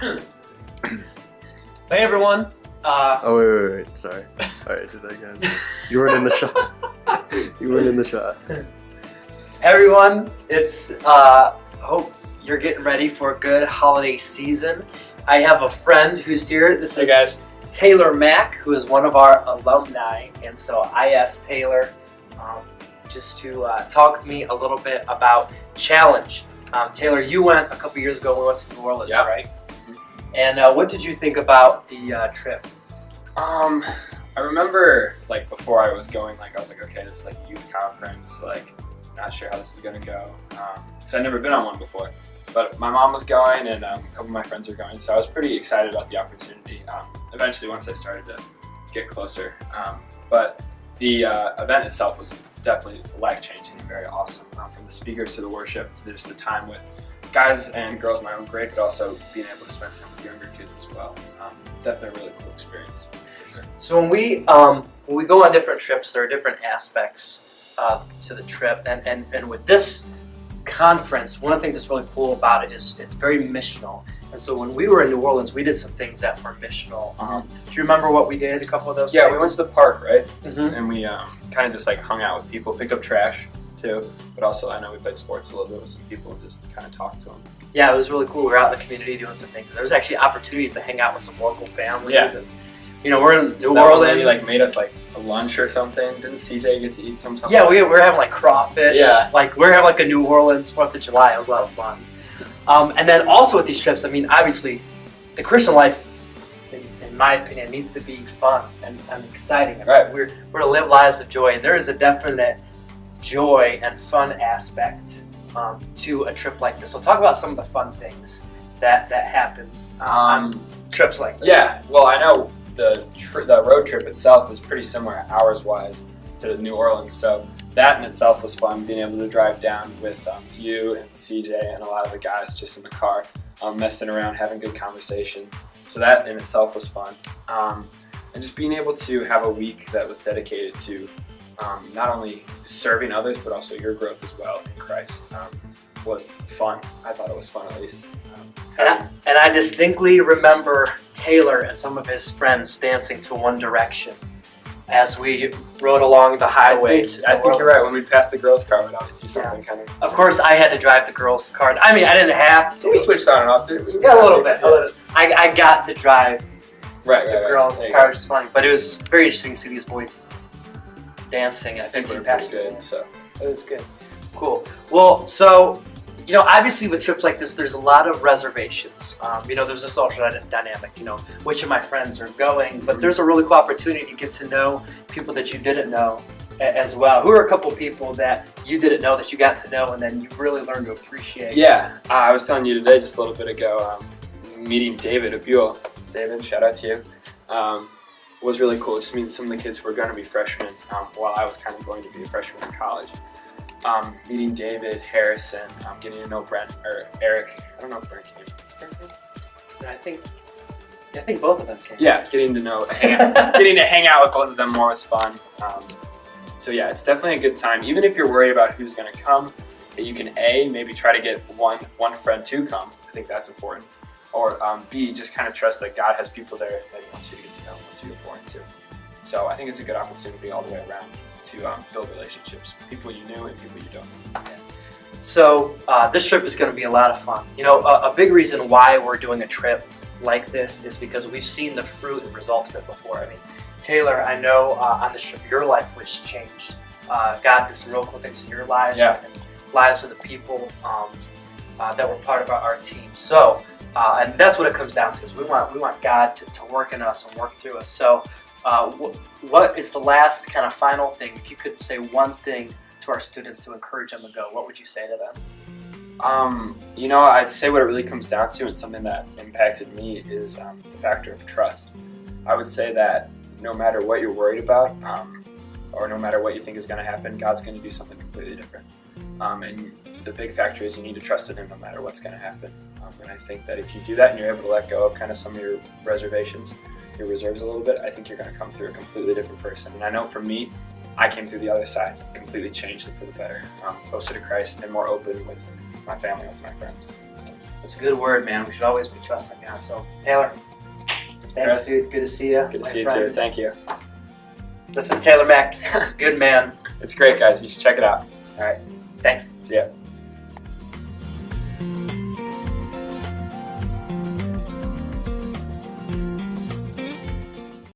Hey everyone. Wait. Sorry. Alright, do that again. You weren't in the shot. You weren't in the shot. Everyone, it's hope you're getting ready for a good holiday season. I have a friend who's here. This is guys. Taylor Mack, who is one of our alumni, and so I asked Taylor just to talk with me a little bit about Challenge. Taylor, you went a couple years ago. We went to New Orleans, right? Mm-hmm. And what did you think about the trip? I remember like before I was going, I was like, okay, this is like a youth conference, not sure how this is gonna go. So I'd never been on one before, but my mom was going and a couple of my friends were going, so I was pretty excited about the opportunity. Eventually, once I started to get closer, but the event itself was definitely life-changing and very awesome. From the speakers to the worship to just the time with guys and girls in my own grade, but also being able to spend time with younger kids as well. Definitely a really cool experience. Sure. So when we go on different trips, there are different aspects to the trip, and with this conference, one of the things that's really cool about it is it's very missional. And so when we were in New Orleans, we did some things that were missional. Do you remember what we did? A couple of those things? We went to the park, right? Mm-hmm. And we kind of just hung out with people, picked up trash too, but also I know we played sports a little bit with some people and just kind of talked to them. Yeah, it was really cool. We were out in the community doing some things. There was actually opportunities to hang out with some local families. Yeah. And, we're in New Orleans. Lady, made us a lunch or something. Didn't CJ get to eat something? Yeah, we were having crawfish. Yeah. We were having a New Orleans 4th of July. It was a lot of fun. And then also with these trips, obviously, the Christian life, in my opinion, needs to be fun and exciting. Right. We're to live lives of joy. There is a definite joy and fun aspect to a trip like this. So talk about some of the fun things that happen on trips like this. Yeah, well, I know the road trip itself is pretty similar hours-wise to New Orleans, so that in itself was fun, being able to drive down with you and CJ and a lot of the guys just in the car, messing around, having good conversations. So that in itself was fun. And just being able to have a week that was dedicated to not only serving others, but also your growth as well in Christ was fun. I thought it was fun, at least. And I distinctly remember Taylor and some of his friends dancing to One Direction as we rode along the highway. I think you're right. When we passed the girls' car, we'd always do something kind of... Of course, I had to drive the girls' car. I didn't have to. So we switched on and off, too. Yeah, a little bit. I got to drive the girls' car, which is funny. But it was very interesting to see these boys dancing. I think they were pretty good, so... It was good. Cool. Well, so... obviously with trips like this, there's a lot of reservations. There's a social dynamic, which of my friends are going, but there's a really cool opportunity to get to know people that you didn't know as well. Who are a couple people that you didn't know that you got to know and then you really learned to appreciate? Yeah, I was telling you today, just a little bit ago, meeting David of Buell. David, shout out to you. Was really cool. Just meeting some of the kids who were going to be freshmen while I was kind of going to be a freshman in college. Meeting David, Harrison, getting to know Brent or Eric. I don't know if Brent came. I think both of them came. Yeah, getting to hang out with both of them more was fun. So yeah, it's definitely a good time. Even if you're worried about who's going to come, that you can maybe try to get one friend to come. I think that's important. Or B, just kind of trust that God has people there that He wants you to get to know, wants you to pour into. So I think it's a good opportunity all the way around to build relationships with people you knew and people you don't know. Yeah. So this trip is going to be a lot of fun. A big reason why we're doing a trip like this is because we've seen the fruit and result of it before. Taylor, I know on this trip your life was changed. God did some real cool things in your lives and lives of the people that were part of our team. So, and that's what it comes down to, is we want God to work in us and work through us. So what is the last kind of final thing? If you could say one thing to our students to encourage them to go, what would you say to them? I'd say what it really comes down to, and something that impacted me, is the factor of trust. I would say that no matter what you're worried about, or no matter what you think is going to happen, God's going to do something completely different. And the big factor is you need to trust in Him no matter what's going to happen. And I think that if you do that and you're able to let go of kind of some of your reservations, your reserves a little bit, I think you're going to come through a completely different person. And I know for me, I came through the other side, completely changed it for the better, closer to Christ and more open with my family, with my friends. That's a good word, man. We should always be trusting God. So, Taylor, thanks, Chris, dude. Good to see you. Good to my see you friend. too. Thank you. Listen to Taylor Mack. Good man. It's great, guys. You should check it out. All right. Thanks. See ya.